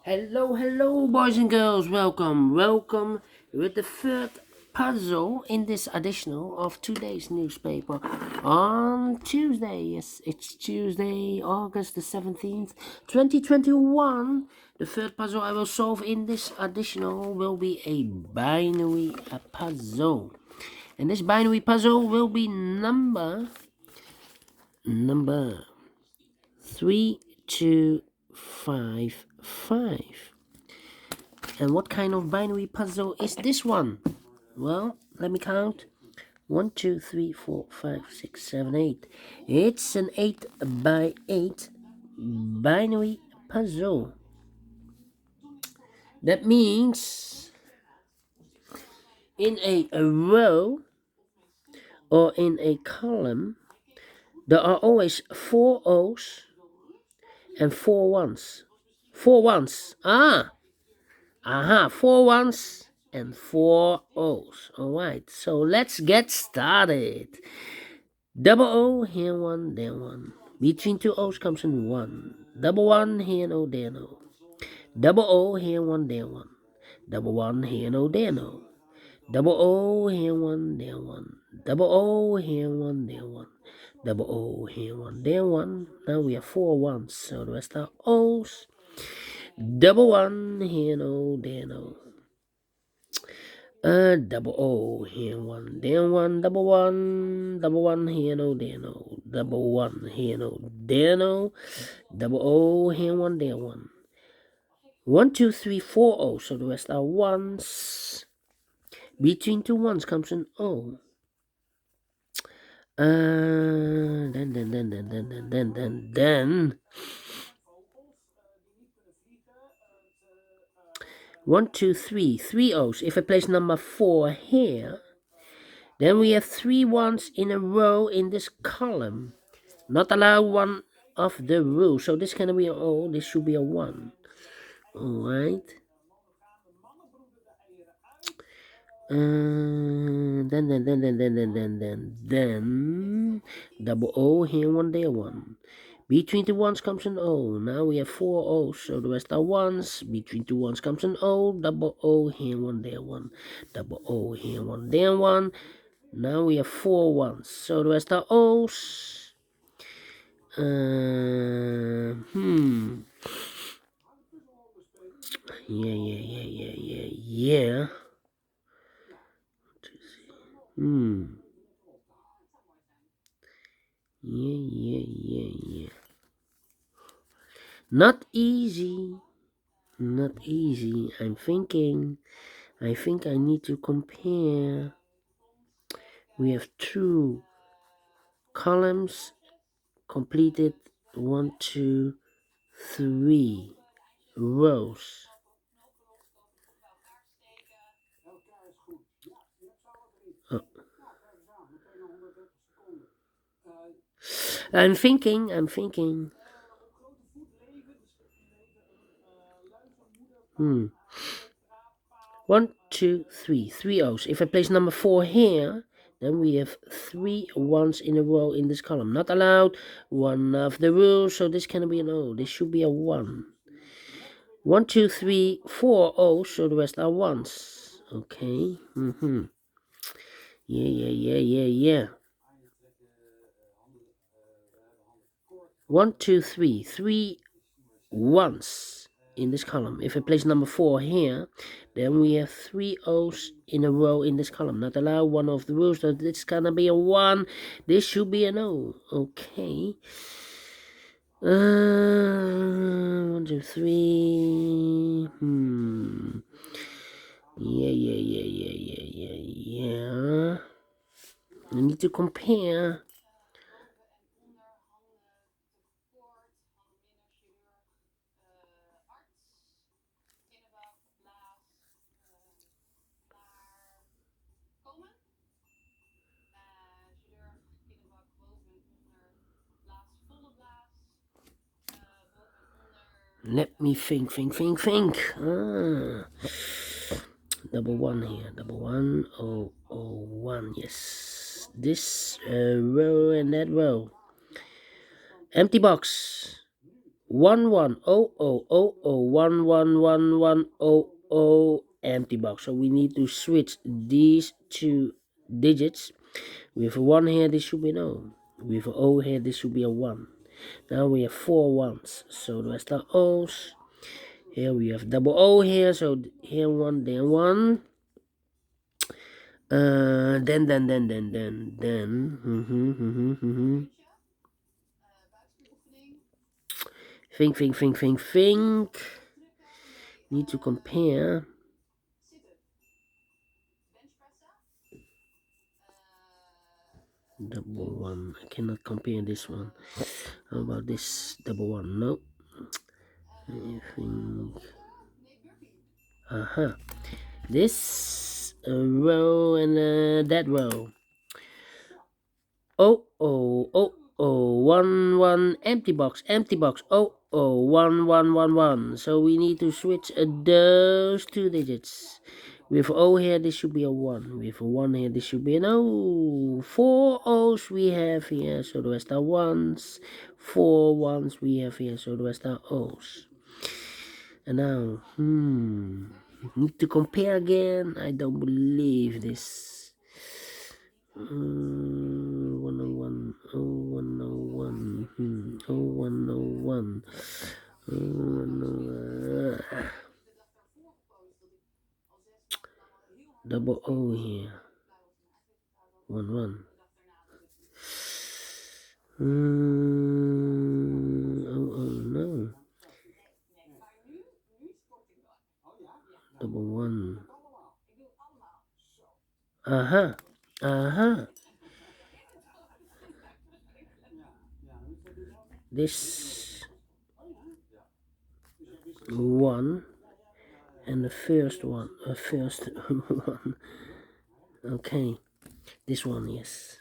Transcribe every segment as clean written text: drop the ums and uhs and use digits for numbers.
Hello, boys and girls. Welcome with the third puzzle in this additional of today's newspaper on Tuesday. Yes, it's Tuesday, August the 17th, 2021. The third puzzle I will solve in this additional will be a binary puzzle. And this binary puzzle will be number 3255. And what kind of binary puzzle is this one? Well, let me count. 1, 2, 3, 4, 5, 6, 7, 8. It's an 8 by 8 binary puzzle. That means in a row or in a column, there are always 4 O's and 4 ones. 4 ones. 4 ones and 4 O's. Alright, so let's get started. Double O, here one, there one. Between two O's comes in one. Double one, here no, there no. Double O, here one, there one. Double one, here no, there no. Double O, here one, there one. Double O, here one, there one. Double O, here one, there one. Now we have 4 ones, so the rest are O's. Double one, here no, there no. Double O, here one, there one, double one, here no, there no, double one, here no, there no, double O, here one, there one. 1, 2, 3, 4 O, so the rest are ones. Between two ones comes an O. Then. 1, 2, 3, 3 O's. If I place number 4 here, then we have 3 ones in a row in this column. Not allow one of the rules. So this can be an O, this should be a 1. Alright. Then double O, here one, there one. Between the ones comes an O. Now we have 4 O's, so the rest are ones. Between two ones comes an O. Double O, here one, there one. Double O, here one, there one. Now we have 4 ones, so the rest are O's. Yeah. Yeah. Not easy. I'm thinking. I think I need to compare. We have 2 columns completed. 1, 2, 3 rows. I'm thinking. 1, 2, 3. 3 O's. If I place number 4 here, then we have 3 ones in a row in this column. Not allowed. One of the rules, so this cannot be an O. This should be a 1. 1, 2, 3, 4 O's, so the rest are ones. Okay. Yeah. 1, 2, 3. 3 ones in this column. If I place number 4 here, then we have 3 O's in a row in this column. Not allowed. One of the rules, so this gonna be a 1. This should be an O. Okay. 1, 2, 3. Yeah. I need to compare. Let me think. Double 1 here. Double 1, 1. Yes. This row and that row. Empty box. 110000111100 empty box. So we need to switch these two digits. With a 1 here, this should be an O. With an O here, this should be a 1. Now we have 4 ones, so the rest are O's. Here we have double O here, so here 1, then 1. Then. Think. Need to compare. Double 1. I cannot compare this one. How about this double 1? No. I think. This row and that row. One empty box. One. So we need to switch those two digits. With O here, this should be a 1. With a 1 here, this should be an O. 4 O's we have here, so the rest are 1s. 4 1s we have here, so the rest are O's. And now, need to compare again. I don't believe this. 101, 0101, 0101, 0101. Double O here. 11. No. Double 1. This 1 and the first one, first one. Okay, this one, yes.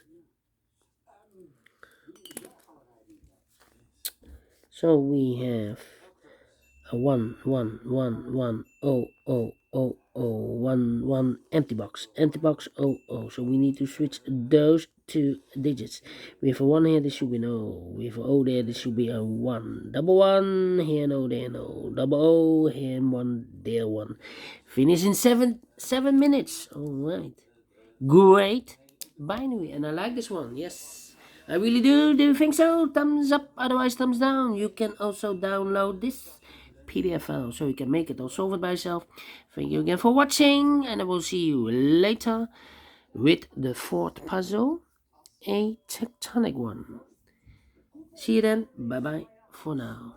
So we have a 1 1 empty box, O. So we need to switch those two digits. With a 1 here, this should be no. With an O there, this should be a 1. Double 1 here, no, there, no. Double O here, 1 there, 1. Finish in 7 minutes. All right, great binary, and I like this one. Yes, I really do. Do you think so? Thumbs up, otherwise thumbs down. You can also download this PDF file so you can make it or solve it by yourself. Thank you again for watching, and I will see you later with the fourth puzzle, a tectonic one. See you then. Bye bye for now.